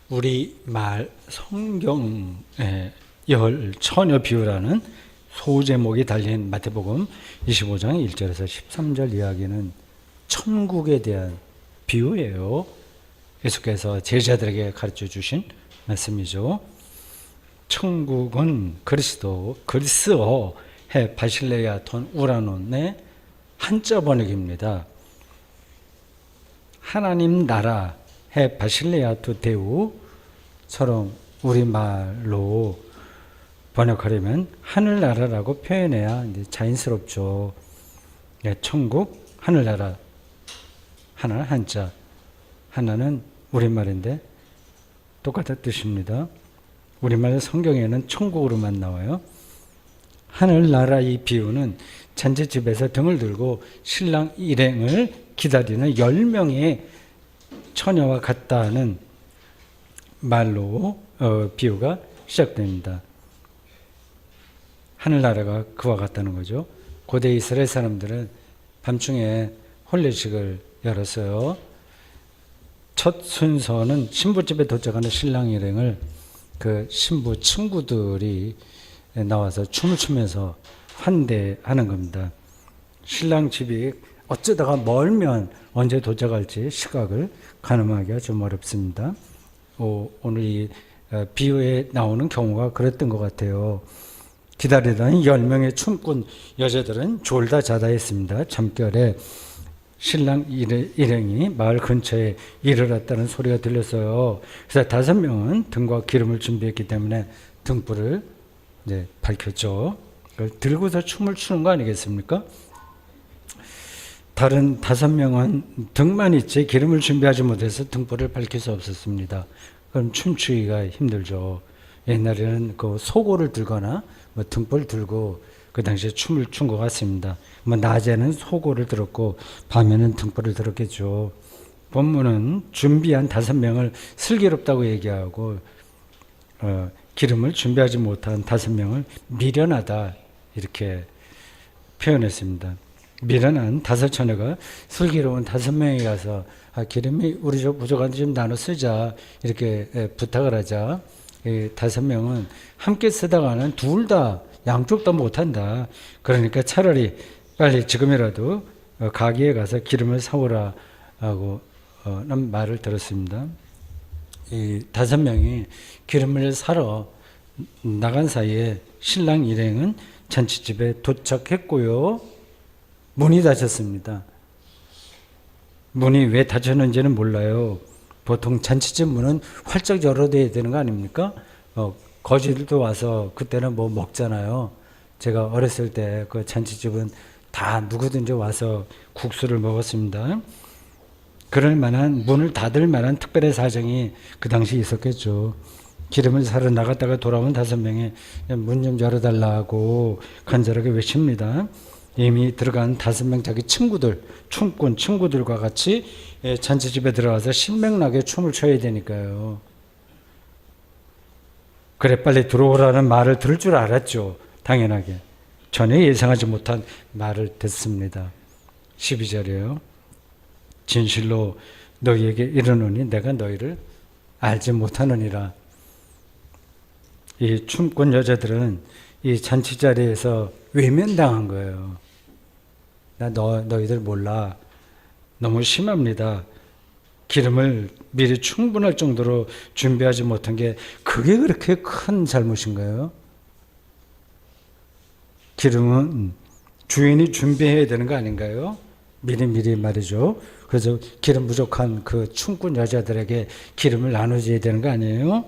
우리말 성경의 열 처녀 비유라는 소제목이 달린 마태복음 25장 1절에서 13절 이야기는 천국에 대한 비유예요. 예수께서 제자들에게 가르쳐 주신 말씀이죠. 천국은 그리스어 해 바실레아 톤 우라논의 한자 번역입니다. 하나님 나라 해 바실레아투 데우처럼 우리말로 번역하려면 하늘나라라고 표현해야 이제 자연스럽죠. 천국, 하늘나라, 하나 한자, 하나는 우리말인데 똑같은 뜻입니다. 우리말 성경에는 천국으로만 나와요. 하늘나라 이 비유는 잔치집에서 등을 들고 신랑 일행을 기다리는 10명의 처녀와 같다는 말로 비유가 시작됩니다. 하늘나라가 그와 같다는 거죠. 고대 이스라엘 사람들은 밤중에 혼례식을 열었어요. 첫 순서는 신부집에 도착하는 신랑 일행을 그 신부 친구들이 나와서 춤을 추면서 환대하는 겁니다. 신랑 집이 어쩌다가 멀면 언제 도착할지 시각을 가늠하기가 좀 어렵습니다. 오늘 이 비유에 나오는 경우가 그랬던 것 같아요. 기다리던 10명의 춤꾼 여자들은 졸다 자다 했습니다. 잠결에 신랑 일행이 마을 근처에 이르렀다는 소리가 들렸어요. 그래서 5명은 등과 기름을 준비했기 때문에 등불을 밝혔죠. 그걸 들고서 춤을 추는 거 아니겠습니까? 다른 5명은 등만 있지 기름을 준비하지 못해서 등불을 밝힐 수 없었습니다. 그럼 춤추기가 힘들죠. 옛날에는 그 소고를 들거나 등불 들고 그 당시에 춤을 춘 것 같습니다. 낮에는 소고를 들었고 밤에는 등불을 들었겠죠. 본문은 준비한 5명을 슬기롭다고 얘기하고 기름을 준비하지 못한 5명을 미련하다 이렇게 표현했습니다. 미련한 5처녀가 슬기로운 5명이 가서 기름이 우리 저 부족한데 좀 나눠 쓰자 이렇게 부탁을 하자. 이 5명은 함께 쓰다가는 둘 다 양쪽 다 못한다. 그러니까 차라리 빨리 지금이라도 가게에 가서 기름을 사오라 하고 는 말을 들었습니다. 이 5명이 기름을 사러 나간 사이에 신랑 일행은 잔치집에 도착했고요. 문이 닫혔습니다. 문이 왜 닫혔는지는 몰라요. 보통 잔치집 문은 활짝 열어둬야 되는 거 아닙니까? 거지들도 와서 그때는 뭐 먹잖아요. 제가 어렸을 때 그 잔치집은 다 누구든지 와서 국수를 먹었습니다. 그럴 만한 문을 닫을 만한 특별한 사정이 그 당시 있었겠죠. 기름을 사러 나갔다가 돌아온 5명이 문 좀 열어달라고 간절하게 외칩니다. 이미 들어간 5명 자기 친구들, 춤꾼 친구들과 같이 잔치집에 들어가서 신명나게 춤을 춰야 되니까요. 그래 빨리 들어오라는 말을 들을 줄 알았죠. 당연하게. 전혀 예상하지 못한 말을 듣습니다. 12절이에요. 진실로 너희에게 이르노니 내가 너희를 알지 못하느니라. 이 춤꾼 여자들은 이 잔치 자리에서 외면당한 거예요. 나 너희들 몰라. 너무 심합니다. 기름을 미리 충분할 정도로 준비하지 못한 게 그게 그렇게 큰 잘못인가요? 기름은 주인이 준비해야 되는 거 아닌가요? 미리 말이죠. 그래서 기름 부족한 그 춤꾼 여자들에게 기름을 나눠줘야 되는 거 아니에요?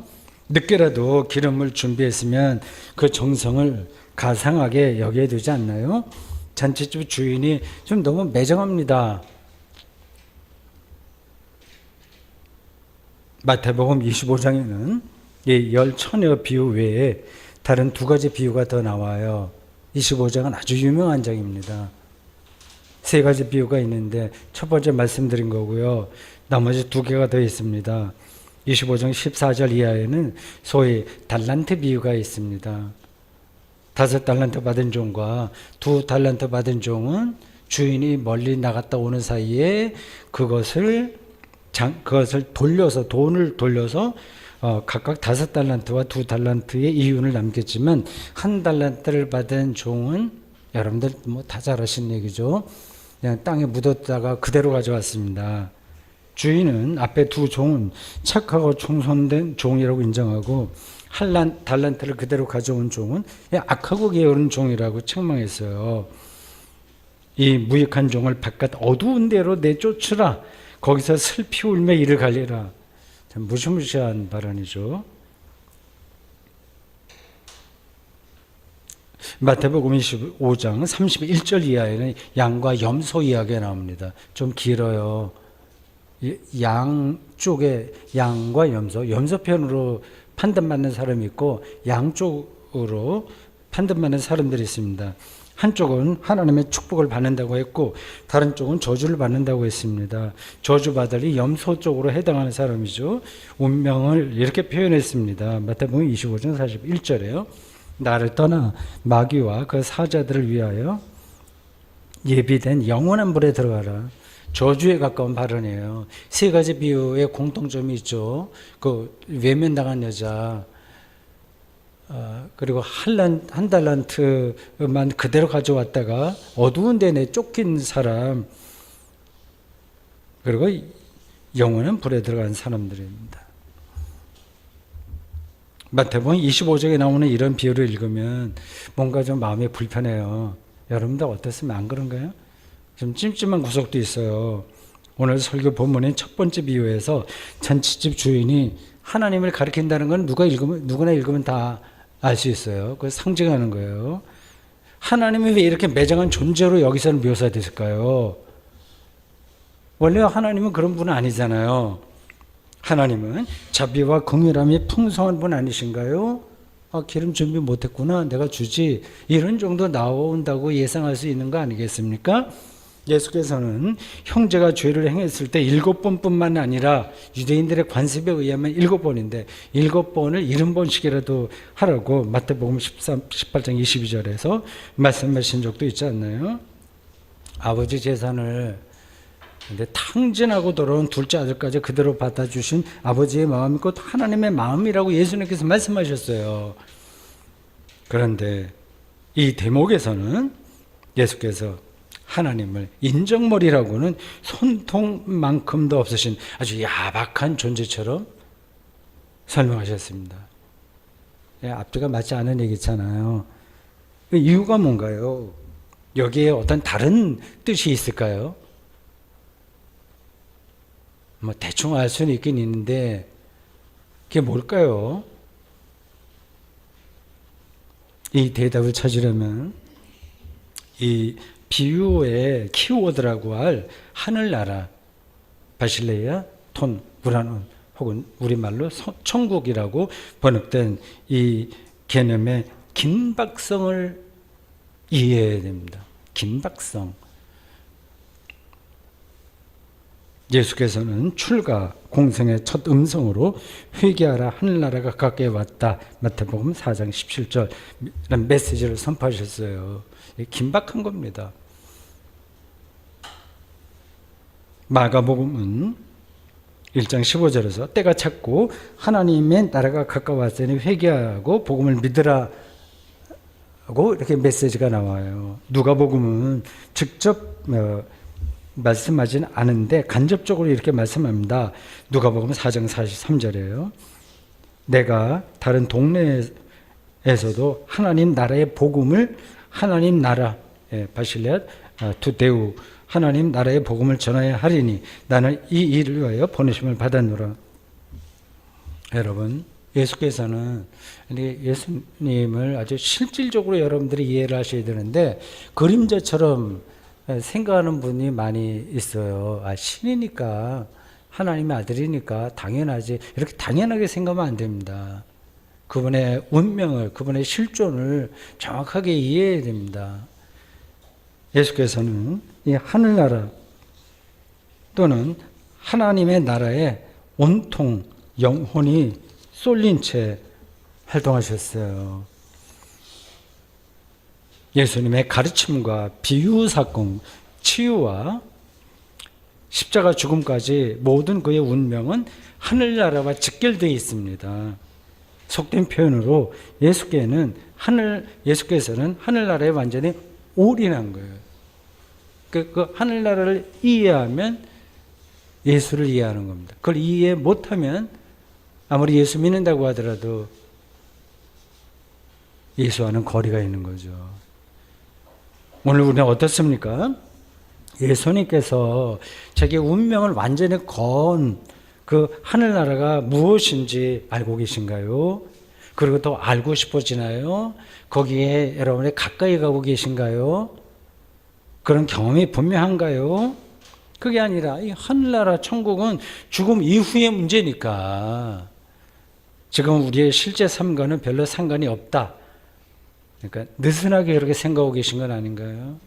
늦게라도 기름을 준비했으면 그 정성을 가상하게 여겨야 되지 않나요? 잔치집 주인이 좀 너무 매정합니다. 마태복음 25장에는 이 10처녀 비유 외에 다른 2가지 비유가 더 나와요. 25장은 아주 유명한 장입니다. 3가지 비유가 있는데 첫 번째 말씀드린 거고요. 나머지 2개가 더 있습니다. 25장 14절 이하에는 소위 달란트 비유가 있습니다. 5달란트 받은 종과 2달란트 받은 종은 주인이 멀리 나갔다 오는 사이에 그것을 돌려서 돈을 돌려서 각각 5달란트와 2달란트의 이윤을 남겼지만 1달란트를 받은 종은 여러분들 뭐 다 잘 아시는 얘기죠. 그냥 땅에 묻었다가 그대로 가져왔습니다. 주인은 앞에 2종은 착하고 총선된 종이라고 인정하고 달란트를 그대로 가져온 종은 악하고 게으른 종이라고 책망했어요. 이 무익한 종을 바깥 어두운 데로 내쫓으라. 거기서 슬피 울며 이를 갈리라. 참 무시무시한 발언이죠. 마태복음 25장 31절 이하에는 양과 염소 이야기가 나옵니다. 좀 길어요. 양 쪽에 양과 염소 편으로 판단받는 사람이 있고 양 쪽으로 판단받는 사람들이 있습니다. 한쪽은 하나님의 축복을 받는다고 했고 다른 쪽은 저주를 받는다고 했습니다. 저주받으리 염소 쪽으로 해당하는 사람이죠. 운명을 이렇게 표현했습니다. 마태복음 25장 41절에요. 나를 떠나 마귀와 그 사자들을 위하여 예비된 영원한 불에 들어가라. 저주에 가까운 발언이에요. 3가지 비유의 공통점이 있죠. 그 외면당한 여자, 그리고 한 달란트만 그대로 가져왔다가 어두운 데 내쫓긴 사람, 그리고 영원한 불에 들어간 사람들입니다. 마태복음 25장에 나오는 이런 비유를 읽으면 뭔가 좀 마음이 불편해요. 여러분들 어떻습니까? 안 그런가요? 좀 찜찜한 구석도 있어요. 오늘 설교 본문의 첫 번째 비유에서 잔치집 주인이 하나님을 가리킨다는 건 누구나 읽으면 다 알 수 있어요. 그걸 상징하는 거예요. 하나님이 왜 이렇게 매정한 존재로 여기서는 묘사됐을까요? 원래 하나님은 그런 분은 아니잖아요. 하나님은 자비와 긍휼함이 풍성한 분 아니신가요? 기름 준비 못했구나, 내가 주지, 이런 정도 나온다고 예상할 수 있는 거 아니겠습니까? 예수께서는 형제가 죄를 행했을 때 7번뿐만 아니라 유대인들의 관습에 의하면 7번인데 7번을 70번씩이라도 하라고 마태복음 18장 22절에서 말씀하신 적도 있지 않나요? 아버지 재산을 근데 탕진하고 돌아온 둘째 아들까지 그대로 받아주신 아버지의 마음이 곧 하나님의 마음이라고 예수님께서 말씀하셨어요. 그런데 이 대목에서는 예수께서 하나님을 인정머리라고는 손톱만큼도 없으신 아주 야박한 존재처럼 설명하셨습니다. 앞뒤가 맞지 않은 얘기잖아요. 이유가 뭔가요? 여기에 어떤 다른 뜻이 있을까요? 뭐 대충 알 수는 있긴 있는데 그게 뭘까요? 이 대답을 찾으려면 이 비유의 키워드라고 할 하늘나라, 바실레아, 톤, 우라논 혹은 우리말로 천국이라고 번역된 이 개념의 긴박성을 이해해야 됩니다. 긴박성. 예수께서는 출가 공생의 첫 음성으로 회개하라, 하늘나라가 가까이 왔다, 마태복음 4장 17절 이런 메시지를 선포하셨어요. 긴박한 겁니다. 마가복음은 1장 15절에서 때가 찼고 하나님의 나라가 가까웠으니 회개하고 복음을 믿으라 하고 이렇게 메시지가 나와요. 누가복음은 직접 말씀하지는 않은데 간접적으로 이렇게 말씀합니다. 누가복음 4장 43절이에요. 내가 다른 동네에서도 하나님 나라의 복음을 하나님 나라 바실레아 투데우 하나님 나라의 복음을 전하여 하리니 나는 이 일을 위하여 보내심을 받았노라. 여러분, 예수께서는 예수님을 아주 실질적으로 여러분들이 이해를 하셔야 되는데 그림자처럼 생각하는 분이 많이 있어요. 신이니까, 하나님의 아들이니까 당연하지, 이렇게 당연하게 생각하면 안 됩니다. 그분의 운명을, 그분의 실존을 정확하게 이해해야 됩니다. 예수께서는 이 하늘나라 또는 하나님의 나라에 온통 영혼이 쏠린 채 활동하셨어요. 예수님의 가르침과 비유 사건, 치유와 십자가 죽음까지 모든 그의 운명은 하늘나라와 직결되어 있습니다. 속된 표현으로 예수께서는 하늘나라에 완전히 올인한 거예요. 그 하늘나라를 이해하면 예수를 이해하는 겁니다. 그걸 이해 못하면 아무리 예수 믿는다고 하더라도 예수와는 거리가 있는 거죠. 오늘 우리는 어떻습니까? 예수님께서 자기 운명을 완전히 건 그 하늘나라가 무엇인지 알고 계신가요? 그리고 더 알고 싶어지나요? 거기에 여러분이 가까이 가고 계신가요? 그런 경험이 분명한가요? 그게 아니라 이 하늘나라 천국은 죽음 이후의 문제니까 지금 우리의 실제 삶과는 별로 상관이 없다. 그러니까 느슨하게 그렇게 생각하고 계신 건 아닌가요?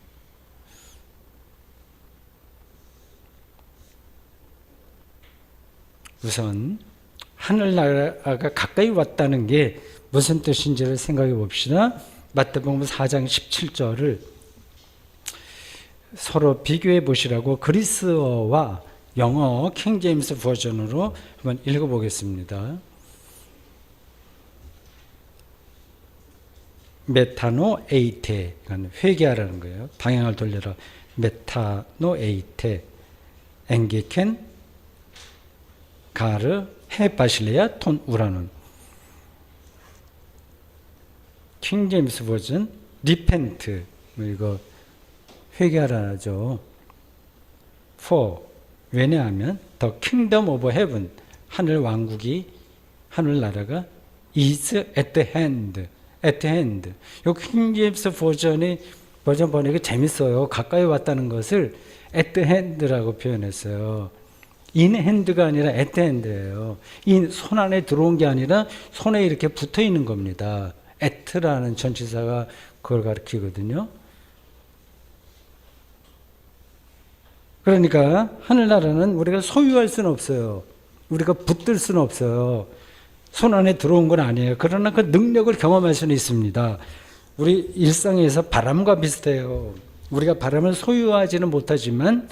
우선 하늘나라가 가까이 왔다는 게 무슨 뜻인지를 생각해 봅시다. 마태복음 4장 17절을 서로 비교해 보시라고 그리스어와 영어 킹제임스 버전으로 한번 읽어보겠습니다. 메타노 에이테, 회개하라는 거예요. 방향을 돌려라. 메타노 에이테, 엥게켄 가르 헤바실레야 톤 우라눈. 킹제임스 버전 리펜트, 이거 회개하라죠. For, 왜냐하면 the kingdom of heaven, 하늘 왕국이, 하늘나라가 is at hand, at hand. 요 킹제임스 버전 번역이 재밌어요. 가까이 왔다는 것을 at hand라고 표현했어요. in hand가 아니라 at hand예요. 이 손 안에 들어온 게 아니라 손에 이렇게 붙어 있는 겁니다. at라는 전치사가 그걸 가리키거든요. 그러니까 하늘나라는 우리가 소유할 수는 없어요. 우리가 붙들 수는 없어요. 손 안에 들어온 건 아니에요. 그러나 그 능력을 경험할 수는 있습니다. 우리 일상에서 바람과 비슷해요. 우리가 바람을 소유하지는 못하지만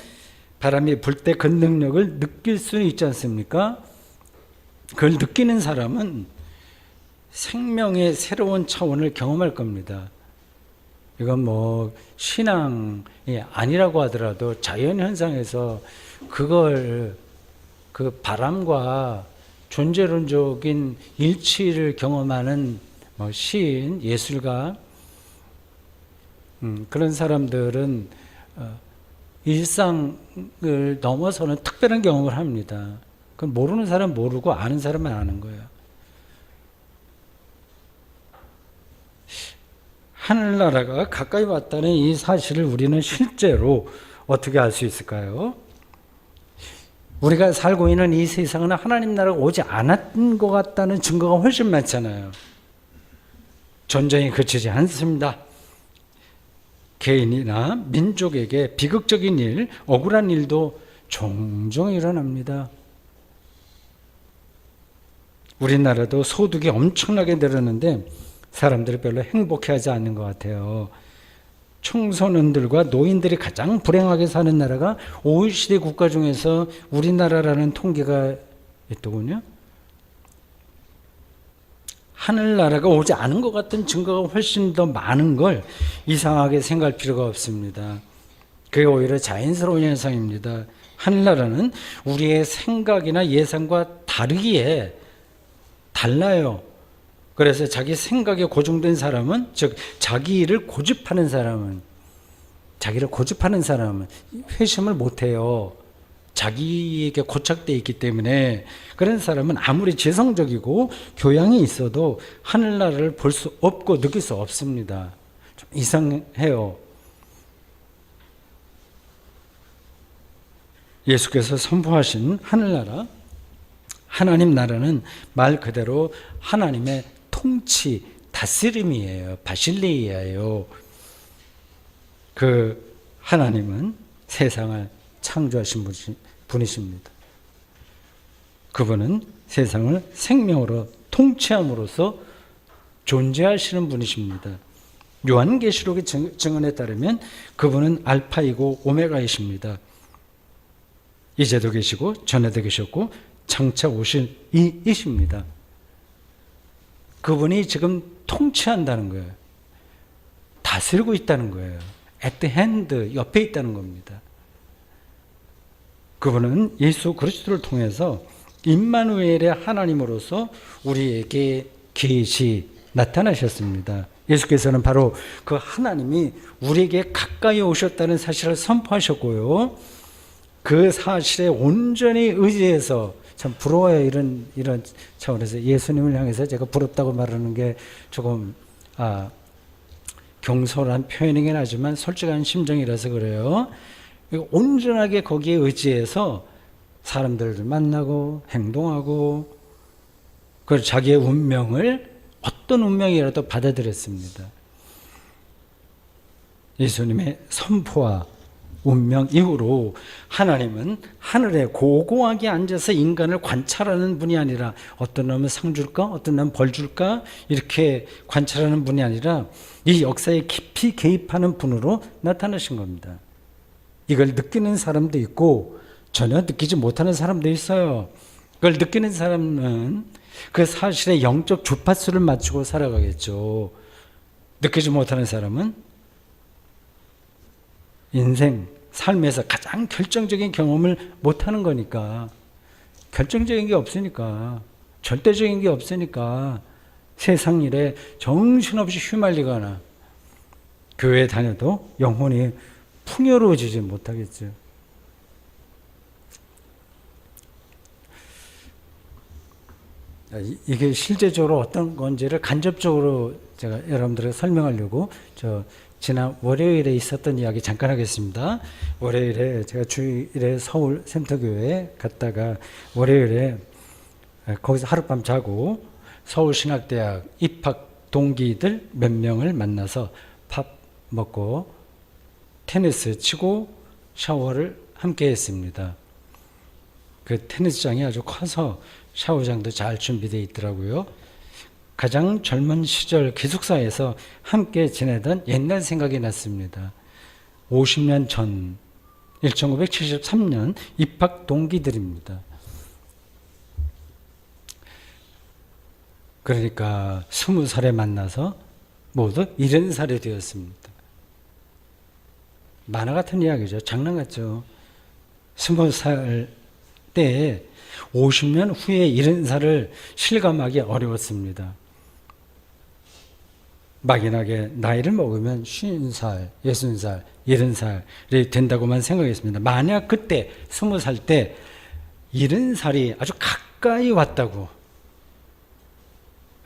바람이 불 때 그 능력을 느낄 수는 있지 않습니까? 그걸 느끼는 사람은 생명의 새로운 차원을 경험할 겁니다. 이건 뭐 신앙이 아니라고 하더라도 자연현상에서 그걸 그 바람과 존재론적인 일치를 경험하는 뭐 시인, 예술가, 그런 사람들은 일상을 넘어서는 특별한 경험을 합니다. 그건 모르는 사람 모르고 아는 사람만 아는 거예요. 하늘나라가 가까이 왔다는 이 사실을 우리는 실제로 어떻게 알 수 있을까요? 우리가 살고 있는 이 세상은 하나님 나라가 오지 않았던 것 같다는 증거가 훨씬 많잖아요. 전쟁이 그치지 않습니다. 개인이나 민족에게 비극적인 일, 억울한 일도 종종 일어납니다. 우리나라도 소득이 엄청나게 늘었는데 사람들이 별로 행복해하지 않는 것 같아요. 청소년들과 노인들이 가장 불행하게 사는 나라가 OECD 국가 중에서 우리나라라는 통계가 있더군요. 하늘나라가 오지 않은 것 같은 증거가 훨씬 더 많은 걸 이상하게 생각할 필요가 없습니다. 그게 오히려 자연스러운 현상입니다. 하늘나라는 우리의 생각이나 예상과 다르기에 달라요. 그래서 자기 생각에 고정된 사람은, 즉 자기 일을 고집하는 사람은, 자기를 고집하는 사람은 회심을 못해요. 자기에게 고착되어 있기 때문에. 그런 사람은 아무리 지성적이고 교양이 있어도 하늘나라를 볼 수 없고 느낄 수 없습니다. 좀 이상해요. 예수께서 선포하신 하늘나라, 하나님 나라는 말 그대로 하나님의 통치, 다스림이에요. 바실레이아예요. 그 하나님은 세상을 창조하신 분이십니다. 그분은 세상을 생명으로 통치함으로써 존재하시는 분이십니다. 요한계시록의 증언에 따르면 그분은 알파이고 오메가이십니다. 이제도 계시고 전에도 계셨고 장차 오실 이이십니다. 그분이 지금 통치한다는 거예요. 다스리고 있다는 거예요. at the hand, 옆에 있다는 겁니다. 그분은 예수 그리스도를 통해서 임마누엘의 하나님으로서 우리에게 계시 나타나셨습니다. 예수께서는 바로 그 하나님이 우리에게 가까이 오셨다는 사실을 선포하셨고요. 그 사실에 온전히 의지해서, 참 부러워요. 이런 차원에서 예수님을 향해서 제가 부럽다고 말하는 게 조금 경솔한 표현이긴 하지만 솔직한 심정이라서 그래요. 온전하게 거기에 의지해서 사람들을 만나고 행동하고 그 자기의 운명을 어떤 운명이라도 받아들였습니다. 예수님의 선포와 운명 이후로 하나님은 하늘에 고고하게 앉아서 인간을 관찰하는 분이 아니라 어떤 놈은 상 줄까? 어떤 놈은 벌 줄까? 이렇게 관찰하는 분이 아니라 이 역사에 깊이 개입하는 분으로 나타나신 겁니다. 이걸 느끼는 사람도 있고 전혀 느끼지 못하는 사람도 있어요. 그걸 느끼는 사람은 그 사실에 영적 주파수를 맞추고 살아가겠죠. 느끼지 못하는 사람은 인생, 삶에서 가장 결정적인 경험을 못하는 거니까, 결정적인 게 없으니까, 절대적인 게 없으니까 세상 일에 정신없이 휘말리거나 교회에 다녀도 영혼이 풍요로워지지 못하겠죠. 이게 실제적으로 어떤 건지를 간접적으로 제가 여러분들에게 설명하려고 지난 월요일에 있었던 이야기 잠깐 하겠습니다. 월요일에 제가 주일에 서울 센터교회에 갔다가 월요일에 거기서 하룻밤 자고 서울신학대학 입학 동기들 몇 명을 만나서 밥 먹고 테니스 치고 샤워를 함께 했습니다. 그 테니스장이 아주 커서 샤워장도 잘 준비되어 있더라고요. 가장 젊은 시절 기숙사에서 함께 지내던 옛날 생각이 났습니다. 50년 전 1973년 입학 동기들입니다. 그러니까 20살에 만나서 모두 70살이 되었습니다. 만화 같은 이야기죠. 장난 같죠. 20살 때에 50년 후에 70살을 실감하기 어려웠습니다. 막연하게 나이를 먹으면 50살, 60살, 70살이 된다고만 생각했습니다. 만약 그때 20살 때 70살이 아주 가까이 왔다고,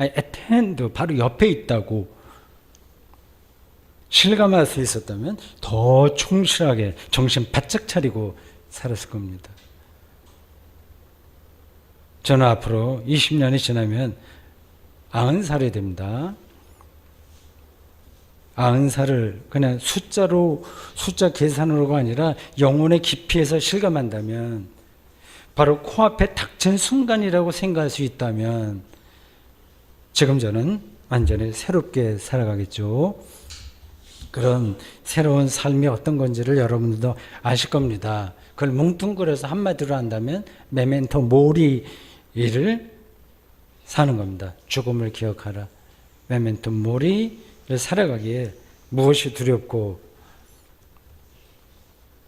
at hand, 바로 옆에 있다고 실감할 수 있었다면 더 충실하게 정신 바짝 차리고 살았을 겁니다. 저는 앞으로 20년이 지나면 90살이 됩니다. 90살을 그냥 숫자 계산으로가 아니라 영혼의 깊이에서 실감한다면, 바로 코앞에 닥친 순간이라고 생각할 수 있다면 지금 저는 완전히 새롭게 살아가겠죠. 그런 새로운 삶이 어떤 건지를 여러분들도 아실 겁니다. 그걸 뭉뚱그려서 한마디로 한다면 메멘토 모리를 사는 겁니다. 죽음을 기억하라. 메멘토 모리를 살아가기에 무엇이 두렵고,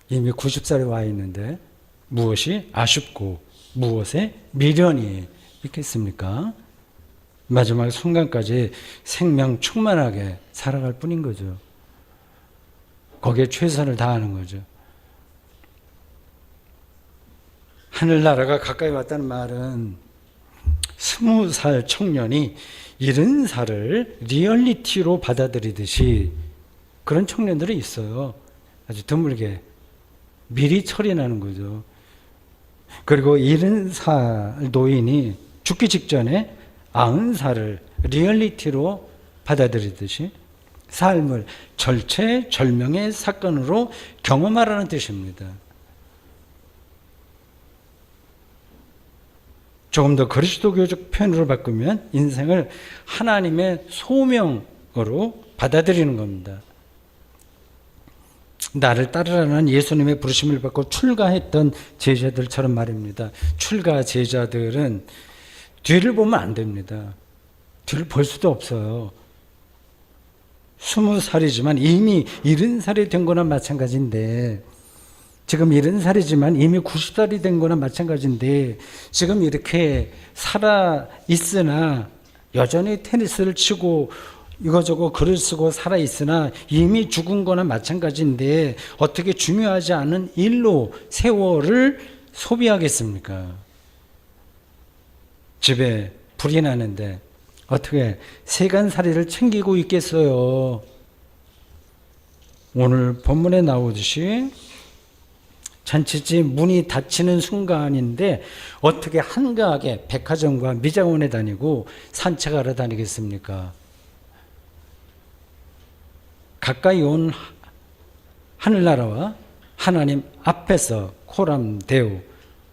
이미 90살에 와 있는데 무엇이 아쉽고 무엇에 미련이 있겠습니까? 마지막 순간까지 생명 충만하게 살아갈 뿐인 거죠. 거기에 최선을 다하는 거죠. 하늘나라가 가까이 왔다는 말은 20살 청년이 70살을 리얼리티로 받아들이듯이 그런 청년들이 있어요. 아주 드물게 미리 철이 나는 거죠. 그리고 70살 노인이 죽기 직전에 90살을 리얼리티로 받아들이듯이 삶을 절체절명의 사건으로 경험하라는 뜻입니다. 조금 더 그리스도교적 표현으로 바꾸면 인생을 하나님의 소명으로 받아들이는 겁니다. 나를 따르라는 예수님의 부르심을 받고 출가했던 제자들처럼 말입니다. 출가 제자들은 뒤를 보면 안 됩니다. 뒤를 볼 수도 없어요. 20살이지만 이미 70살이 된 거나 마찬가지인데, 지금 70살이지만 이미 90살이 된 거나 마찬가지인데, 지금 이렇게 살아 있으나 여전히 테니스를 치고 이거저거 글을 쓰고 살아 있으나 이미 죽은 거나 마찬가지인데 어떻게 중요하지 않은 일로 세월을 소비하겠습니까? 집에 불이 나는데 어떻게 세간살이를 챙기고 있겠어요? 오늘 본문에 나오듯이 잔치집 문이 닫히는 순간인데 어떻게 한가하게 백화점과 미장원에 다니고 산책하러 다니겠습니까? 가까이 온 하늘나라와 하나님 앞에서 코람데우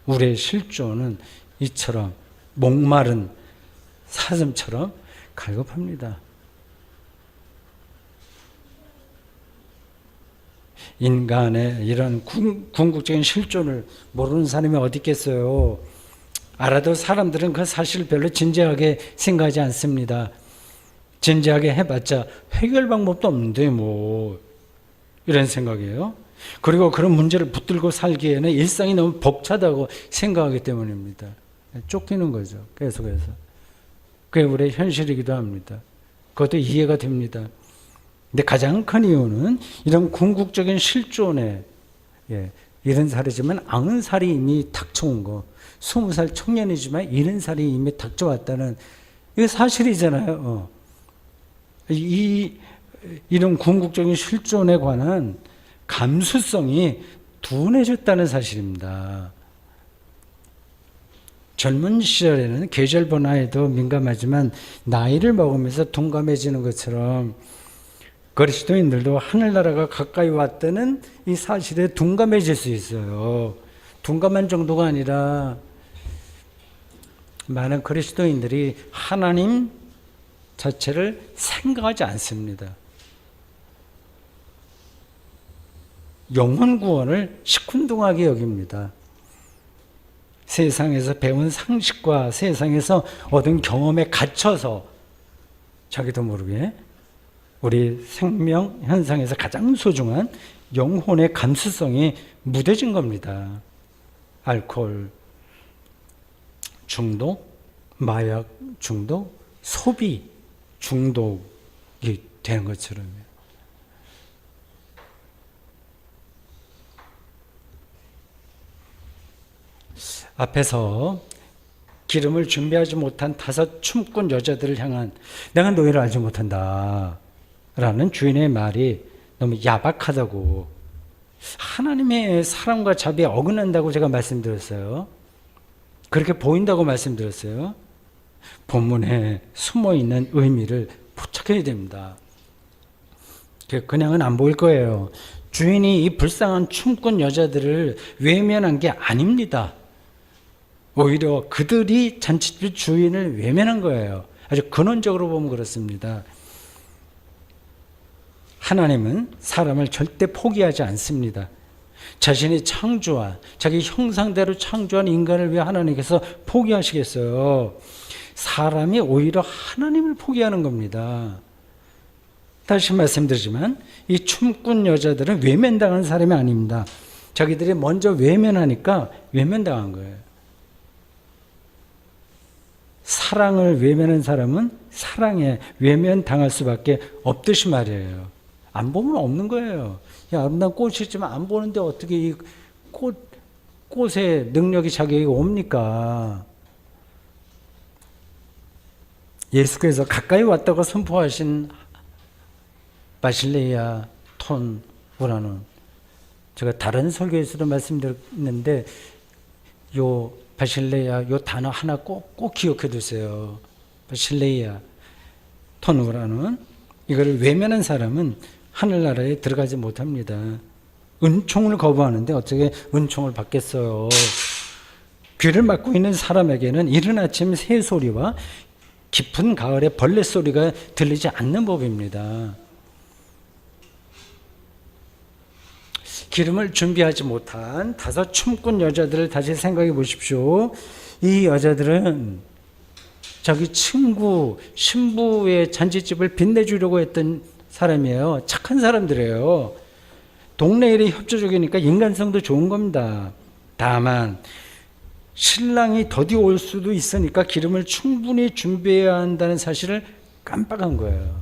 우리의 실존은 이처럼 목마른 사슴처럼 갈급합니다. 인간의 이런 궁극적인 실존을 모르는 사람이 어디 있겠어요? 알아도 사람들은 그 사실을 별로 진지하게 생각하지 않습니다. 진지하게 해봤자 해결 방법도 없는데 뭐 이런 생각이에요. 그리고 그런 문제를 붙들고 살기에는 일상이 너무 벅차다고 생각하기 때문입니다. 쫓기는 거죠. 계속해서. 그게 우리의 현실이기도 합니다. 그것도 이해가 됩니다. 근데 가장 큰 이유는 이런 궁극적인 실존에 70살이지만 90살이 이미 닥쳐온 거, 20살 청년이지만 70살이 이미 닥쳐왔다는 이게 사실이잖아요. 이런 궁극적인 실존에 관한 감수성이 둔해졌다는 사실입니다. 젊은 시절에는 계절 변화에도 민감하지만 나이를 먹으면서 둔감해지는 것처럼 그리스도인들도 하늘나라가 가까이 왔다는 이 사실에 둔감해질 수 있어요. 둔감한 정도가 아니라 많은 그리스도인들이 하나님 자체를 생각하지 않습니다. 영혼 구원을 시큰둥하게 여깁니다. 세상에서 배운 상식과 세상에서 얻은 경험에 갇혀서 자기도 모르게 우리 생명 현상에서 가장 소중한 영혼의 감수성이 무뎌진 겁니다. 알코올 중독, 마약 중독, 소비 중독이 되는 것처럼요. 앞에서 기름을 준비하지 못한 5 춤꾼 여자들을 향한 내가 너희를 알지 못한다 라는 주인의 말이 너무 야박하다고, 하나님의 사랑과 자비에 어긋난다고 제가 말씀드렸어요. 그렇게 보인다고 말씀드렸어요. 본문에 숨어있는 의미를 포착해야 됩니다. 그냥은 안 보일 거예요. 주인이 이 불쌍한 춤꾼 여자들을 외면한 게 아닙니다. 오히려 그들이 잔치집 주인을 외면한 거예요. 아주 근원적으로 보면 그렇습니다. 하나님은 사람을 절대 포기하지 않습니다. 자신이 창조한, 자기 형상대로 창조한 인간을 왜 하나님께서 포기하시겠어요? 사람이 오히려 하나님을 포기하는 겁니다. 다시 말씀드리지만 이 춤꾼 여자들은 외면당한 사람이 아닙니다. 자기들이 먼저 외면하니까 외면당한 거예요. 사랑을 외면한 사람은 사랑에 외면당할 수밖에 없듯이 말이에요. 안 보면 없는 거예요. 야, 아름다운 꽃이 있지만 안 보는데 어떻게 이 꽃의 능력이 자기에게 옵니까? 예수께서 가까이 왔다고 선포하신 바실레이아 톤 우라는, 제가 다른 설교에서도 말씀드렸는데 요 바실레이아 요 단어 하나 꼭 기억해 두세요. 바실레이아 톤 우라는, 이거를 외면한 사람은 하늘나라에 들어가지 못합니다. 은총을 거부하는데 어떻게 은총을 받겠어요? 귀를 막고 있는 사람에게는 이른 아침 새소리와 깊은 가을의 벌레 소리가 들리지 않는 법입니다. 기름을 준비하지 못한 5 춤꾼 여자들을 다시 생각해 보십시오. 이 여자들은 자기 친구, 신부의 잔치집을 빛내주려고 했던 사람이에요. 착한 사람들이에요. 동네 일에 협조적이니까 인간성도 좋은 겁니다. 다만 신랑이 더디 올 수도 있으니까 기름을 충분히 준비해야 한다는 사실을 깜빡한 거예요.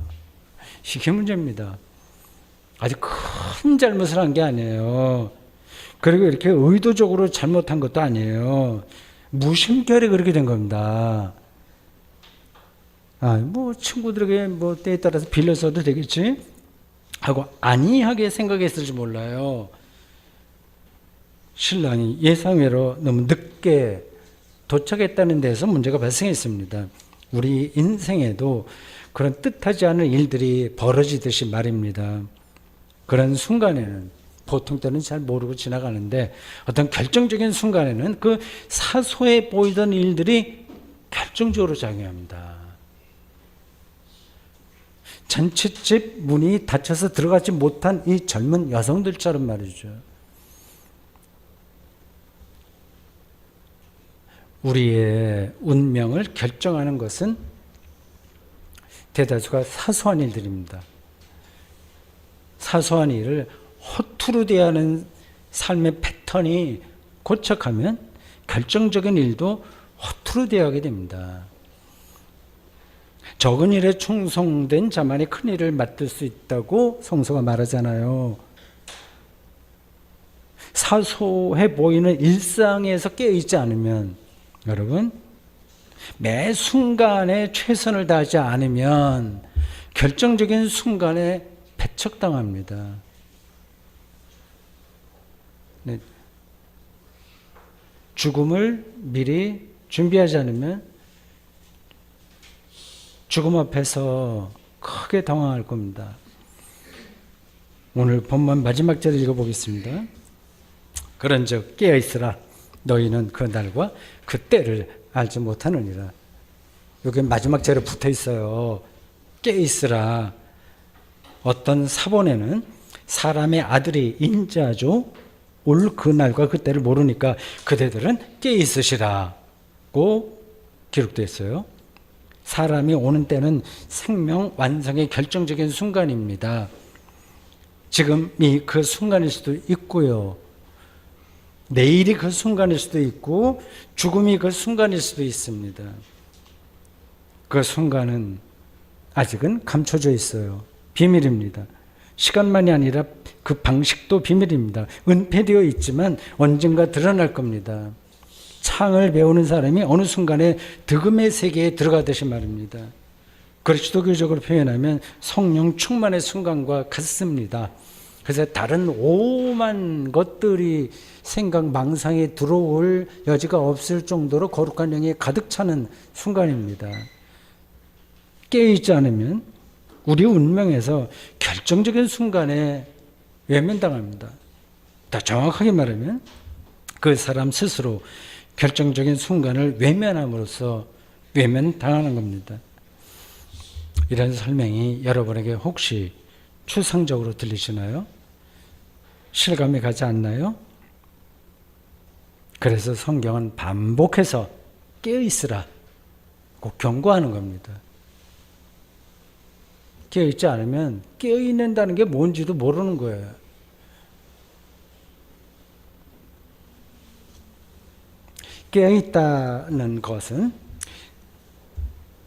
이게 문제입니다. 아주 큰 잘못을 한 게 아니에요. 그리고 이렇게 의도적으로 잘못한 것도 아니에요. 무심결에 그렇게 된 겁니다. 친구들에게 때에 따라서 빌려서도 되겠지? 하고 안이하게 생각했을지 몰라요. 신랑이 예상외로 너무 늦게 도착했다는 데서 문제가 발생했습니다. 우리 인생에도 그런 뜻하지 않은 일들이 벌어지듯이 말입니다. 그런 순간에는 보통 때는 잘 모르고 지나가는데 어떤 결정적인 순간에는 그 사소해 보이던 일들이 결정적으로 작용합니다. 잔치집 문이 닫혀서 들어가지 못한 이 젊은 여성들처럼 말이죠. 우리의 운명을 결정하는 것은 대다수가 사소한 일들입니다. 사소한 일을 허투루 대하는 삶의 패턴이 고착하면 결정적인 일도 허투루 대하게 됩니다. 적은 일에 충성된 자만이 큰 일을 맡을 수 있다고 성서가 말하잖아요. 사소해 보이는 일상에서 깨어있지 않으면, 여러분, 매 순간에 최선을 다하지 않으면 결정적인 순간에 배척당합니다. 네. 죽음을 미리 준비하지 않으면 죽음 앞에서 크게 당황할 겁니다. 오늘 본문 마지막 절을 읽어보겠습니다. 그런즉 깨어있으라. 너희는 그 날과 그 때를 알지 못하느니라. 여기 마지막 절에 붙어 있어요. 깨어있으라. 어떤 사본에는 사람의 아들이 인자하죠. 올 그 날과 그 때를 모르니까 그대들은 깨어있으시라고 기록되어 있어요. 사람이 오는 때는 생명 완성의 결정적인 순간입니다. 지금이 그 순간일 수도 있고요. 내일이 그 순간일 수도 있고 죽음이 그 순간일 수도 있습니다. 그 순간은 아직은 감춰져 있어요. 비밀입니다. 시간만이 아니라 그 방식도 비밀입니다. 은폐되어 있지만 언젠가 드러날 겁니다. 창을 배우는 사람이 어느 순간에 득음의 세계에 들어가듯이 말입니다. 그리스도교적으로 표현하면 성령 충만의 순간과 같습니다. 그래서 다른 오만 것들이 생각 망상에 들어올 여지가 없을 정도로 거룩한 영이 가득 차는 순간입니다. 깨어있지 않으면 우리 운명에서 결정적인 순간에 외면당합니다. 더 정확하게 말하면 그 사람 스스로 결정적인 순간을 외면함으로써 외면당하는 겁니다. 이런 설명이 여러분에게 혹시 추상적으로 들리시나요? 실감이 가지 않나요? 그래서 성경은 반복해서 깨어있으라 꼭 경고하는 겁니다. 깨어있지 않으면 깨어있는다는 게 뭔지도 모르는 거예요. 깨어있다는 것은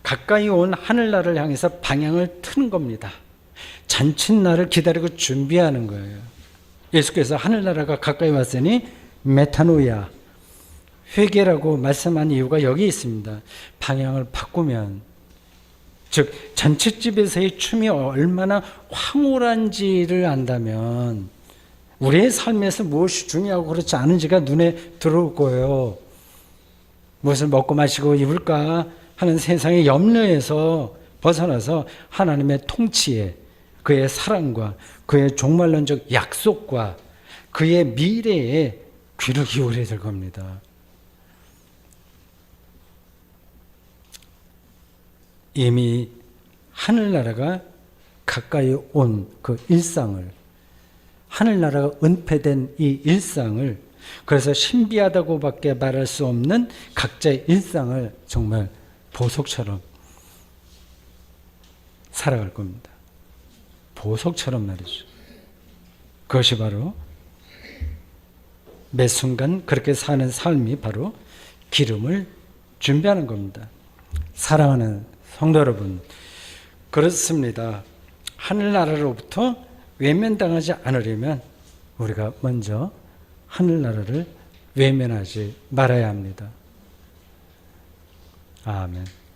가까이 온 하늘나라를 향해서 방향을 트는 겁니다. 잔칫날을 기다리고 준비하는 거예요. 예수께서 하늘나라가 가까이 왔으니 메타노이아, 회개라고 말씀한 이유가 여기 있습니다. 방향을 바꾸면, 즉 잔칫집에서의 춤이 얼마나 황홀한지를 안다면 우리의 삶에서 무엇이 중요하고 그렇지 않은지가 눈에 들어올 거예요. 무엇을 먹고 마시고 입을까 하는 세상의 염려에서 벗어나서 하나님의 통치에, 그의 사랑과 그의 종말론적 약속과 그의 미래에 귀를 기울여야 될 겁니다. 이미 하늘나라가 가까이 온 그 일상을 하늘나라가 은폐된 이 일상을, 그래서 신비하다고밖에 말할 수 없는 각자의 일상을 정말 보석처럼 살아갈 겁니다. 보석처럼 말이죠. 그것이 바로 매 순간 그렇게 사는 삶이 바로 기름을 준비하는 겁니다. 사랑하는 성도 여러분, 그렇습니다. 하늘나라로부터 외면당하지 않으려면 우리가 먼저 하늘나라를 외면하지 말아야 합니다. 아멘.